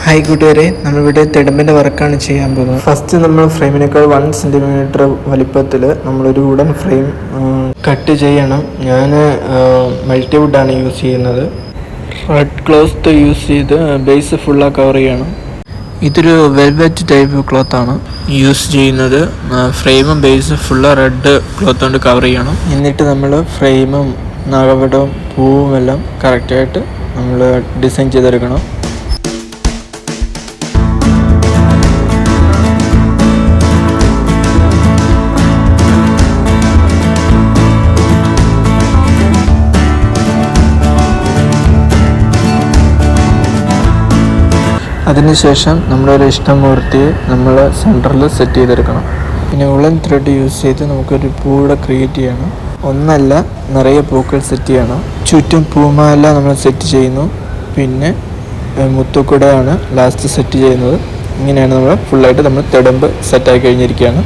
Hi കൂട്ടുകാരെ, നമ്മളിവിടെ തിടമ്പിൻ്റെ വർക്കാണ് ചെയ്യാൻ പോകുന്നത്. ഫസ്റ്റ് നമ്മൾ ഫ്രെയിമിനേക്കാൾ 1 സെൻറ്റിമീറ്റർ വലിപ്പത്തിൽ നമ്മളൊരു വുഡൻ ഫ്രെയിം കട്ട് ചെയ്യണം. ഞാൻ മൾട്ടിവുഡാണ് യൂസ് ചെയ്യുന്നത്. റെഡ് ക്ലോത്ത് യൂസ് ചെയ്ത് ബേസ് ഫുള്ളാக കവർ ചെയ്യണം. ഇതൊരു വെൽവെറ്റ് ടൈപ്പ് ക്ലോത്താണ് യൂസ് ചെയ്യുന്നത്. ഫ്രെയിമും ബേസ് ഫുള്ള് റെഡ് ക്ലോത്ത് കൊണ്ട് കവർ ചെയ്യണം. എന്നിട്ട് നമ്മൾ ഫ്രെയിമും നാഗപടവും പൂവും എല്ലാം കറക്റ്റായിട്ട് നമ്മൾ ഡിസൈൻ ചെയ്തെടുക്കണം. അതിനുശേഷം നമ്മളൊരു ഇഷ്ടമൂർത്തിയെ നമ്മൾ സെൻറ്ററിൽ സെറ്റ് ചെയ്തെടുക്കണം. പിന്നെ ഉളൻ ത്രെഡ് യൂസ് ചെയ്ത് നമുക്കൊരു പൂവിടെ ക്രിയേറ്റ് ചെയ്യണം. ഒന്നല്ല, നിറയെ പൂക്കൾ സെറ്റ് ചെയ്യണം. ചുറ്റും പൂമാല നമ്മൾ സെറ്റ് ചെയ്യുന്നു. പിന്നെ മുത്തുക്കുടയാണ് ലാസ്റ്റ് സെറ്റ് ചെയ്യുന്നത്. ഇങ്ങനെയാണ് നമ്മൾ ഫുള്ളായിട്ട് നമ്മൾ തിടമ്പ് സെറ്റായി കഴിഞ്ഞിരിക്കുകയാണ്.